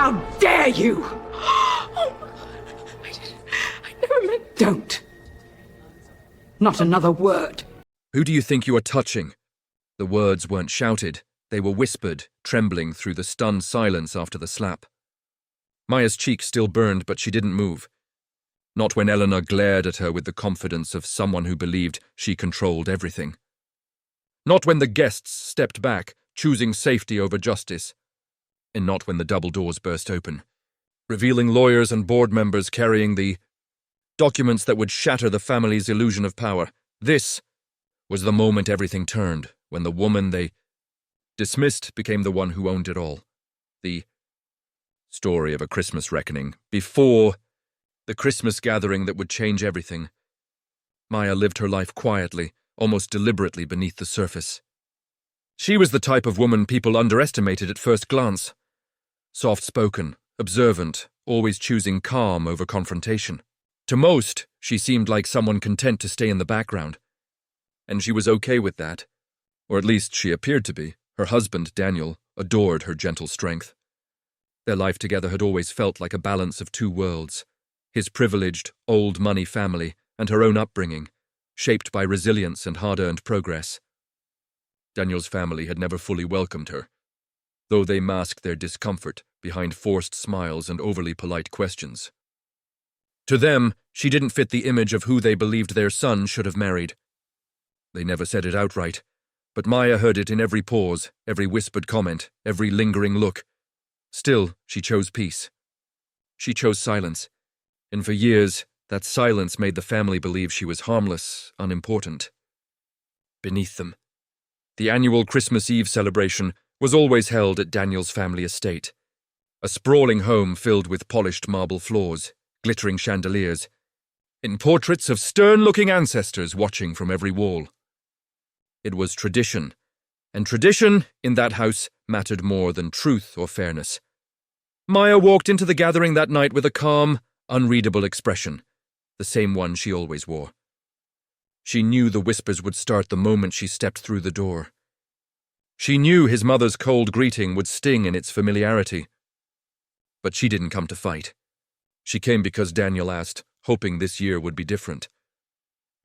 How dare you! Oh, I never meant... Don't. Not another word. Who do you think you are touching? The words weren't shouted. They were whispered, trembling through the stunned silence after the slap. Maya's cheek still burned, but she didn't move. Not when Eleanor glared at her with the confidence of someone who believed she controlled everything. Not when the guests stepped back, choosing safety over justice. And not when the double doors burst open, revealing lawyers and board members carrying the documents that would shatter the family's illusion of power. This was the moment everything turned, when the woman they dismissed became the one who owned it all. The story of a Christmas reckoning, before the Christmas gathering that would change everything. Maya lived her life quietly, almost deliberately beneath the surface. She was the type of woman people underestimated at first glance. Soft-spoken, observant, always choosing calm over confrontation. To most, she seemed like someone content to stay in the background. And she was okay with that. Or at least she appeared to be. Her husband, Daniel, adored her gentle strength. Their life together had always felt like a balance of two worlds. His privileged, old money family and her own upbringing, shaped by resilience and hard-earned progress. Daniel's family had never fully welcomed her, though they masked their discomfort behind forced smiles and overly polite questions. To them, she didn't fit the image of who they believed their son should have married. They never said it outright, but Maya heard it in every pause, every whispered comment, every lingering look. Still, she chose peace. She chose silence, and for years, that silence made the family believe she was harmless, unimportant. Beneath them, the annual Christmas Eve celebration was always held at Daniel's family estate, a sprawling home filled with polished marble floors, glittering chandeliers, and portraits of stern-looking ancestors watching from every wall. It was tradition, and tradition in that house mattered more than truth or fairness. Maya walked into the gathering that night with a calm, unreadable expression, the same one she always wore. She knew the whispers would start the moment she stepped through the door. She knew his mother's cold greeting would sting in its familiarity. But she didn't come to fight. She came because Daniel asked, hoping this year would be different.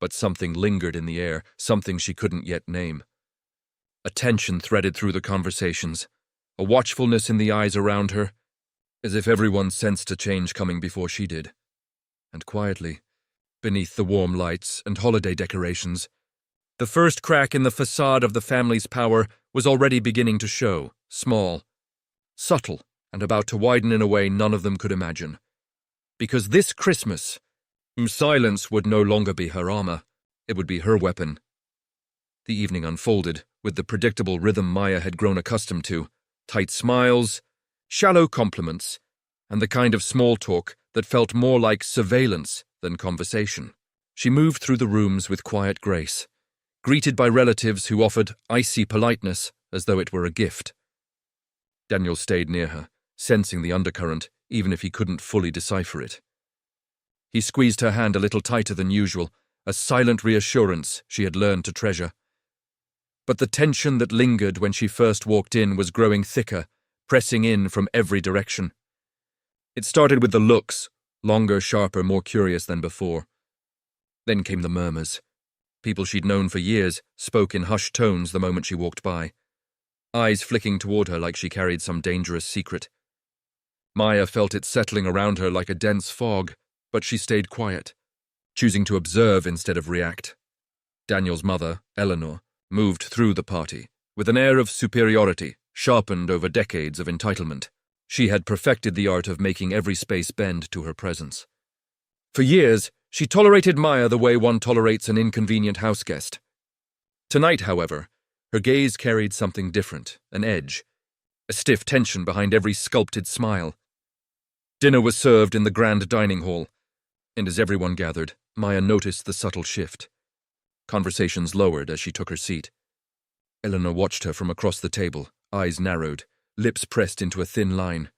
But something lingered in the air, something she couldn't yet name. A tension threaded through the conversations, a watchfulness in the eyes around her, as if everyone sensed a change coming before she did. And quietly, beneath the warm lights and holiday decorations, the first crack in the facade of the family's power was already beginning to show, small, subtle, and about to widen in a way none of them could imagine. Because this Christmas, silence would no longer be her armor, it would be her weapon. The evening unfolded, with the predictable rhythm Maya had grown accustomed to, tight smiles, shallow compliments, and the kind of small talk that felt more like surveillance than conversation. She moved through the rooms with quiet grace, greeted by relatives who offered icy politeness as though it were a gift. Daniel stayed near her, sensing the undercurrent, even if he couldn't fully decipher it. He squeezed her hand a little tighter than usual, a silent reassurance she had learned to treasure. But the tension that lingered when she first walked in was growing thicker, pressing in from every direction. It started with the looks, longer, sharper, more curious than before. Then came the murmurs. People she'd known for years spoke in hushed tones the moment she walked by, eyes flicking toward her like she carried some dangerous secret. Maya felt it settling around her like a dense fog, but she stayed quiet, choosing to observe instead of react. Daniel's mother, Eleanor, moved through the party, with an air of superiority, sharpened over decades of entitlement. She had perfected the art of making every space bend to her presence. For years, she tolerated Maya the way one tolerates an inconvenient houseguest. Tonight, however, her gaze carried something different, an edge, a stiff tension behind every sculpted smile. Dinner was served in the grand dining hall, and as everyone gathered, Maya noticed the subtle shift. Conversations lowered as she took her seat. Eleanor watched her from across the table, eyes narrowed, lips pressed into a thin line.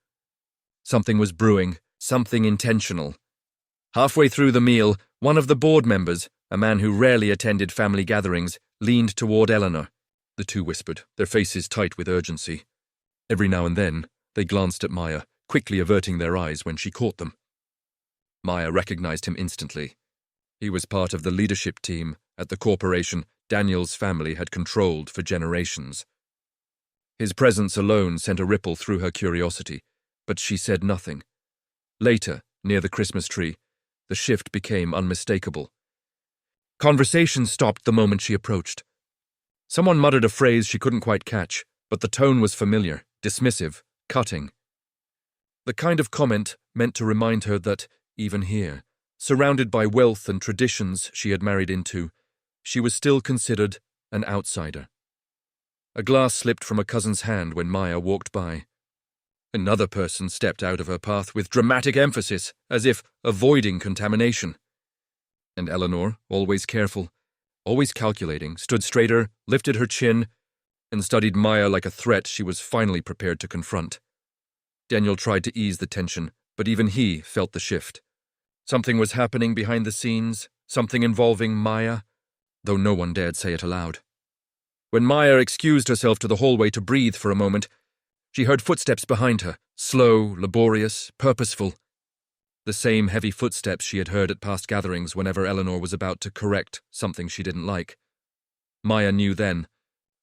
Something was brewing, something intentional. Halfway through the meal, one of the board members, a man who rarely attended family gatherings, leaned toward Eleanor. The two whispered, their faces tight with urgency. Every now and then, they glanced at Maya, quickly averting their eyes when she caught them. Maya recognized him instantly. He was part of the leadership team at the corporation Daniel's family had controlled for generations. His presence alone sent a ripple through her curiosity, but she said nothing. Later, near the Christmas tree, the shift became unmistakable. Conversation stopped the moment she approached. Someone muttered a phrase she couldn't quite catch, but the tone was familiar, dismissive, cutting. The kind of comment meant to remind her that, even here, surrounded by wealth and traditions she had married into, she was still considered an outsider. A glass slipped from a cousin's hand when Maya walked by. Another person stepped out of her path with dramatic emphasis, as if avoiding contamination. And Eleanor, always careful, always calculating, stood straighter, lifted her chin, and studied Maya like a threat she was finally prepared to confront. Daniel tried to ease the tension, but even he felt the shift. Something was happening behind the scenes, something involving Maya, though no one dared say it aloud. When Maya excused herself to the hallway to breathe for a moment, she heard footsteps behind her, slow, laborious, purposeful. The same heavy footsteps she had heard at past gatherings whenever Eleanor was about to correct something she didn't like. Maya knew then,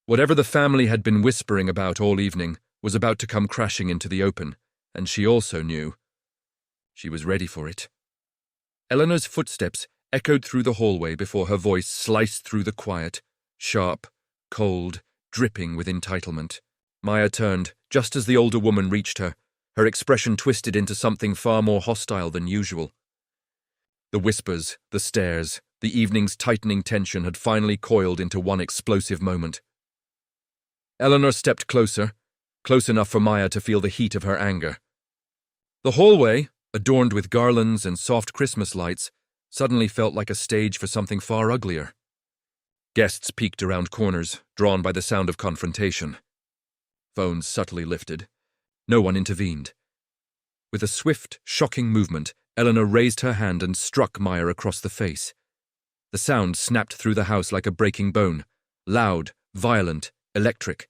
whatever the family had been whispering about all evening was about to come crashing into the open, and she also knew. She was ready for it. Eleanor's footsteps echoed through the hallway before her voice sliced through the quiet, sharp, cold, dripping with entitlement. Maya turned, just as the older woman reached her, her expression twisted into something far more hostile than usual. The whispers, the stares, the evening's tightening tension had finally coiled into one explosive moment. Eleanor stepped closer, close enough for Maya to feel the heat of her anger. The hallway, adorned with garlands and soft Christmas lights, suddenly felt like a stage for something far uglier. Guests peeked around corners, drawn by the sound of confrontation. Phones subtly lifted. No one intervened. With a swift, shocking movement, Eleanor raised her hand and struck Maya across the face. The sound snapped through the house like a breaking bone, loud, violent, electric.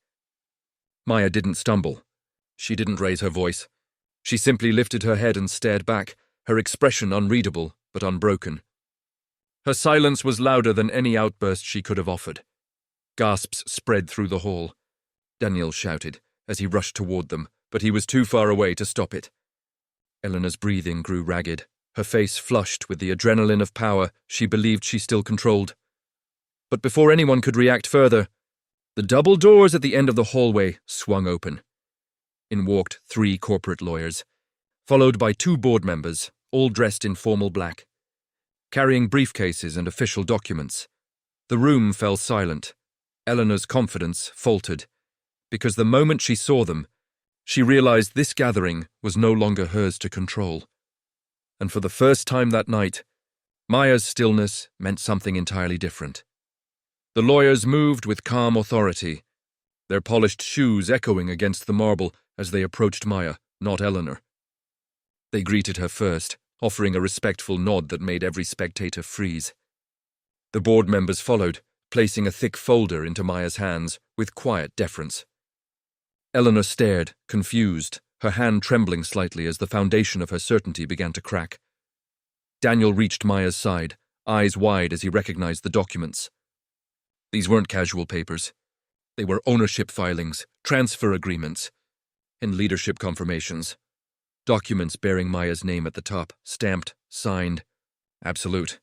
Maya didn't stumble. She didn't raise her voice. She simply lifted her head and stared back, her expression unreadable but unbroken. Her silence was louder than any outburst she could have offered. Gasps spread through the hall. Daniel shouted as he rushed toward them, but he was too far away to stop it. Eleanor's breathing grew ragged, her face flushed with the adrenaline of power she believed she still controlled. But before anyone could react further, the double doors at the end of the hallway swung open. In walked 3 corporate lawyers, followed by 2 board members, all dressed in formal black. Carrying briefcases and official documents. The room fell silent. Eleanor's confidence faltered, because the moment she saw them, she realized this gathering was no longer hers to control. And for the first time that night, Maya's stillness meant something entirely different. The lawyers moved with calm authority, their polished shoes echoing against the marble as they approached Maya, not Eleanor. They greeted her first, offering a respectful nod that made every spectator freeze. The board members followed, placing a thick folder into Maya's hands with quiet deference. Eleanor stared, confused, her hand trembling slightly as the foundation of her certainty began to crack. Daniel reached Maya's side, eyes wide as he recognized the documents. These weren't casual papers. They were ownership filings, transfer agreements, and leadership confirmations. Documents bearing Maya's name at the top, stamped, signed, absolute.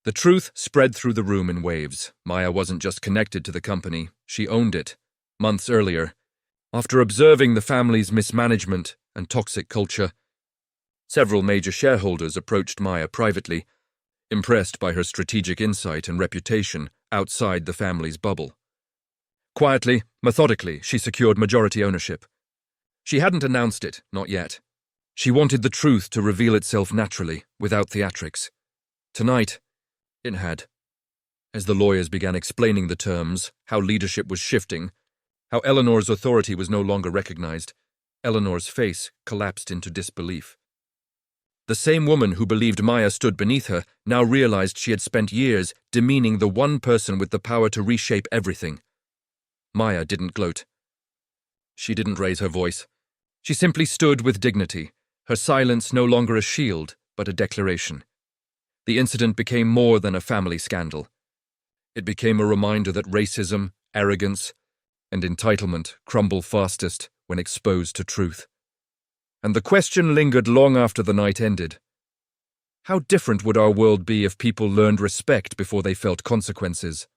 The truth spread through the room in waves. Maya wasn't just connected to the company, she owned it. Months earlier, after observing the family's mismanagement and toxic culture, several major shareholders approached Maya privately, impressed by her strategic insight and reputation outside the family's bubble. Quietly, methodically, she secured majority ownership. She hadn't announced it, not yet. She wanted the truth to reveal itself naturally, without theatrics. Tonight, it had. As the lawyers began explaining the terms, how leadership was shifting, how Eleanor's authority was no longer recognized, Eleanor's face collapsed into disbelief. The same woman who believed Maya stood beneath her now realized she had spent years demeaning the one person with the power to reshape everything. Maya didn't gloat. She didn't raise her voice. She simply stood with dignity, her silence no longer a shield, but a declaration. The incident became more than a family scandal. It became a reminder that racism, arrogance, and entitlement crumble fastest when exposed to truth. And the question lingered long after the night ended. How different would our world be if people learned respect before they felt consequences?